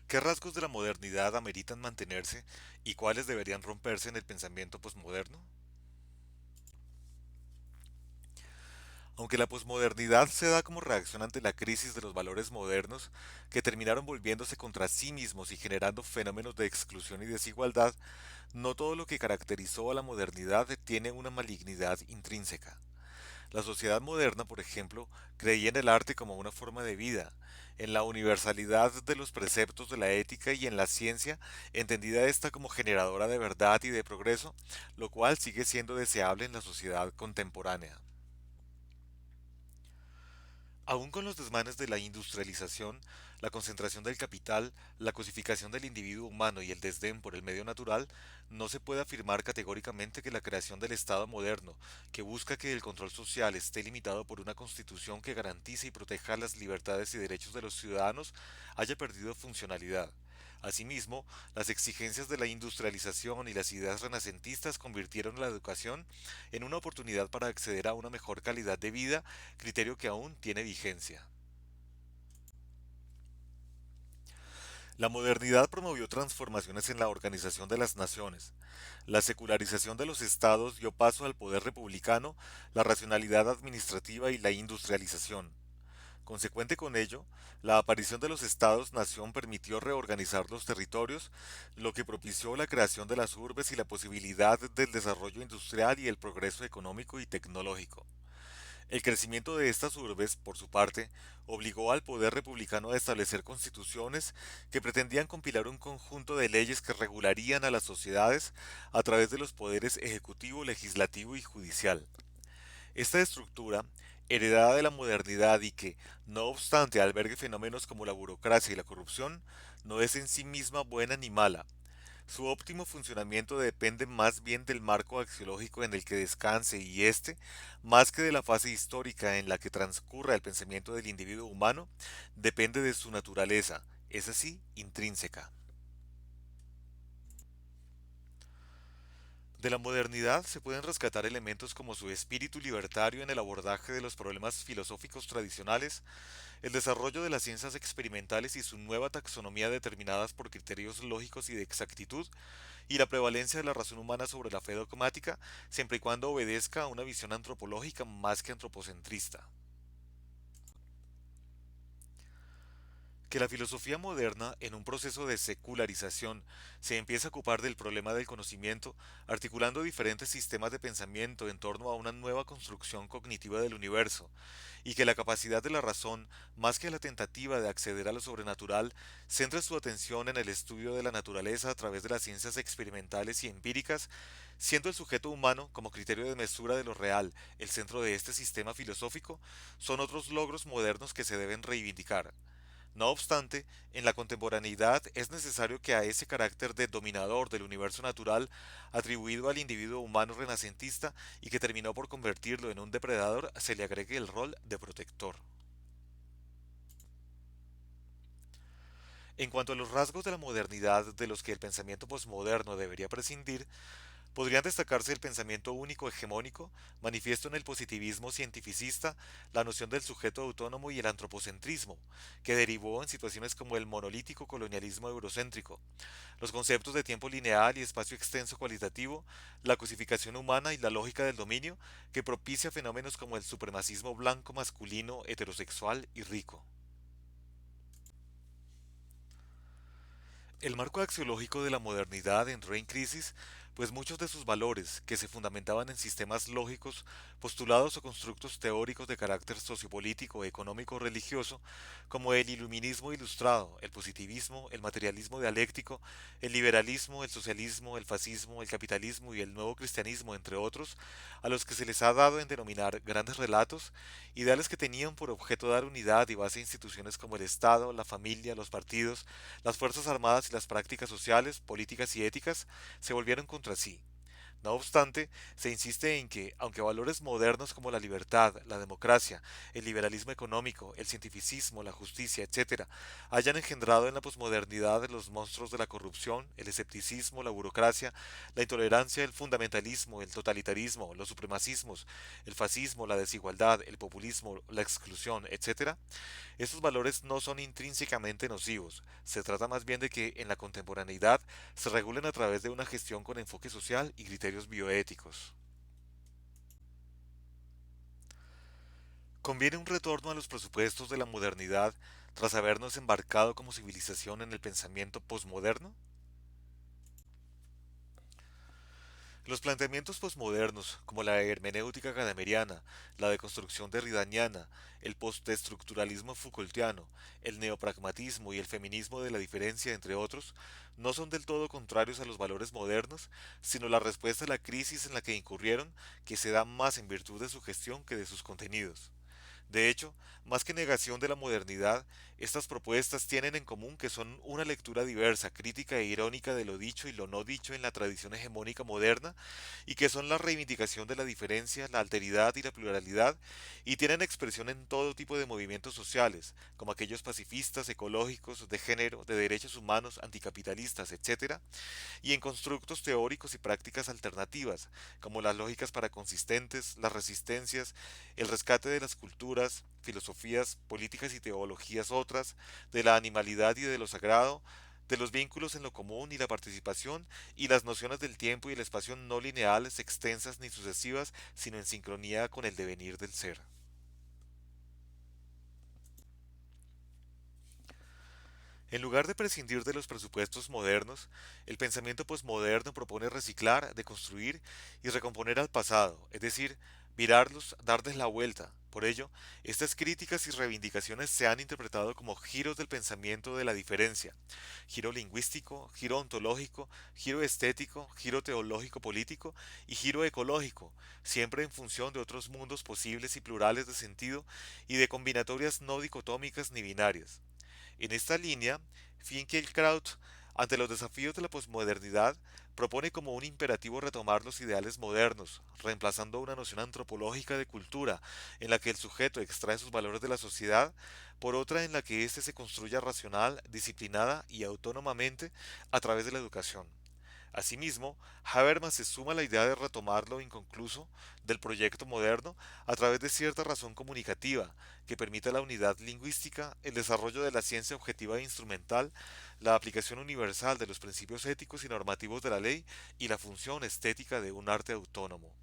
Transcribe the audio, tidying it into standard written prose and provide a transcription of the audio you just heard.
¿Qué rasgos de la modernidad ameritan mantenerse y cuáles deberían romperse en el pensamiento posmoderno? Aunque la posmodernidad se da como reacción ante la crisis de los valores modernos, que terminaron volviéndose contra sí mismos y generando fenómenos de exclusión y desigualdad, no todo lo que caracterizó a la modernidad tiene una malignidad intrínseca. La sociedad moderna, por ejemplo, creía en el arte como una forma de vida, en la universalidad de los preceptos de la ética y en la ciencia, entendida esta como generadora de verdad y de progreso, lo cual sigue siendo deseable en la sociedad contemporánea. Aún con los desmanes de la industrialización, la concentración del capital, la cosificación del individuo humano y el desdén por el medio natural, no se puede afirmar categóricamente que la creación del Estado moderno, que busca que el control social esté limitado por una constitución que garantice y proteja las libertades y derechos de los ciudadanos, haya perdido funcionalidad. Asimismo, las exigencias de la industrialización y las ideas renacentistas convirtieron la educación en una oportunidad para acceder a una mejor calidad de vida, criterio que aún tiene vigencia. La modernidad promovió transformaciones en la organización de las naciones. La secularización de los estados dio paso al poder republicano, la racionalidad administrativa y la industrialización. Consecuente con ello, la aparición de los estados-nación permitió reorganizar los territorios, lo que propició la creación de las urbes y la posibilidad del desarrollo industrial y el progreso económico y tecnológico. El crecimiento de estas urbes, por su parte, obligó al poder republicano a establecer constituciones que pretendían compilar un conjunto de leyes que regularían a las sociedades a través de los poderes ejecutivo, legislativo y judicial. Esta estructura, heredada de la modernidad y que, no obstante, albergue fenómenos como la burocracia y la corrupción, no es en sí misma buena ni mala. Su óptimo funcionamiento depende más bien del marco axiológico en el que descanse y éste, más que de la fase histórica en la que transcurra el pensamiento del individuo humano, depende de su naturaleza, es así, intrínseca. De la modernidad se pueden rescatar elementos como su espíritu libertario en el abordaje de los problemas filosóficos tradicionales, el desarrollo de las ciencias experimentales y su nueva taxonomía determinadas por criterios lógicos y de exactitud, y la prevalencia de la razón humana sobre la fe dogmática, siempre y cuando obedezca a una visión antropológica más que antropocentrista. Que la filosofía moderna, en un proceso de secularización, se empieza a ocupar del problema del conocimiento, articulando diferentes sistemas de pensamiento en torno a una nueva construcción cognitiva del universo, y que la capacidad de la razón, más que la tentativa de acceder a lo sobrenatural, centra su atención en el estudio de la naturaleza a través de las ciencias experimentales y empíricas, siendo el sujeto humano, como criterio de mesura de lo real, el centro de este sistema filosófico, son otros logros modernos que se deben reivindicar. No obstante, en la contemporaneidad es necesario que a ese carácter de dominador del universo natural, atribuido al individuo humano renacentista y que terminó por convertirlo en un depredador, se le agregue el rol de protector. En cuanto a los rasgos de la modernidad de los que el pensamiento posmoderno debería prescindir, podrían destacarse el pensamiento único hegemónico, manifiesto en el positivismo cientificista, la noción del sujeto autónomo y el antropocentrismo, que derivó en situaciones como el monolítico colonialismo eurocéntrico, los conceptos de tiempo lineal y espacio extenso cualitativo, la cosificación humana y la lógica del dominio, que propicia fenómenos como el supremacismo blanco masculino, heterosexual y rico. El marco axiológico de la modernidad entró en crisis, pues muchos de sus valores, que se fundamentaban en sistemas lógicos, postulados o constructos teóricos de carácter sociopolítico, económico o religioso, como el iluminismo ilustrado, el positivismo, el materialismo dialéctico, el liberalismo, el socialismo, el fascismo, el capitalismo y el nuevo cristianismo, entre otros, a los que se les ha dado en denominar grandes relatos, ideales que tenían por objeto dar unidad y base a instituciones como el Estado, la familia, los partidos, las Fuerzas Armadas y las prácticas sociales, políticas y éticas se volvieron contra sí. No obstante, se insiste en que, aunque valores modernos como la libertad, la democracia, el liberalismo económico, el cientificismo, la justicia, etc., hayan engendrado en la posmodernidad los monstruos de la corrupción, el escepticismo, la burocracia, la intolerancia, el fundamentalismo, el totalitarismo, los supremacismos, el fascismo, la desigualdad, el populismo, la exclusión, etc., estos valores no son intrínsecamente nocivos. Se trata más bien de que en la contemporaneidad se regulen a través de una gestión con enfoque social y criterios bioéticos. ¿Conviene un retorno a los presupuestos de la modernidad tras habernos embarcado como civilización en el pensamiento posmoderno? Los planteamientos posmodernos, como la hermenéutica gadameriana, la deconstrucción derridaniana, el postestructuralismo Foucaultiano, el neopragmatismo y el feminismo de la diferencia, entre otros, no son del todo contrarios a los valores modernos, sino la respuesta a la crisis en la que incurrieron, que se da más en virtud de su gestión que de sus contenidos. De hecho, más que negación de la modernidad, estas propuestas tienen en común que son una lectura diversa, crítica e irónica de lo dicho y lo no dicho en la tradición hegemónica moderna, y que son la reivindicación de la diferencia, la alteridad y la pluralidad, y tienen expresión en todo tipo de movimientos sociales, como aquellos pacifistas, ecológicos, de género, de derechos humanos, anticapitalistas, etc., y en constructos teóricos y prácticas alternativas, como las lógicas paraconsistentes, las resistencias, el rescate de las culturas, filosofías, políticas y teologías otras, de la animalidad y de lo sagrado, de los vínculos en lo común y la participación, y las nociones del tiempo y el espacio no lineales, extensas ni sucesivas, sino en sincronía con el devenir del ser. En lugar de prescindir de los presupuestos modernos, el pensamiento posmoderno propone reciclar, deconstruir y recomponer al pasado, es decir, virarlos, darles la vuelta. Por ello, estas críticas y reivindicaciones se han interpretado como giros del pensamiento de la diferencia: giro lingüístico, giro ontológico, giro estético, giro teológico político y giro ecológico, siempre en función de otros mundos posibles y plurales de sentido y de combinatorias no dicotómicas ni binarias. En esta línea, Finkielkraut, ante los desafíos de la posmodernidad, propone como un imperativo retomar los ideales modernos, reemplazando una noción antropológica de cultura, en la que el sujeto extrae sus valores de la sociedad, por otra en la que éste se construya racional, disciplinada y autónomamente a través de la educación. Asimismo, Habermas se suma a la idea de retomar lo inconcluso del proyecto moderno a través de cierta razón comunicativa que permita la unidad lingüística, el desarrollo de la ciencia objetiva e instrumental, la aplicación universal de los principios éticos y normativos de la ley y la función estética de un arte autónomo.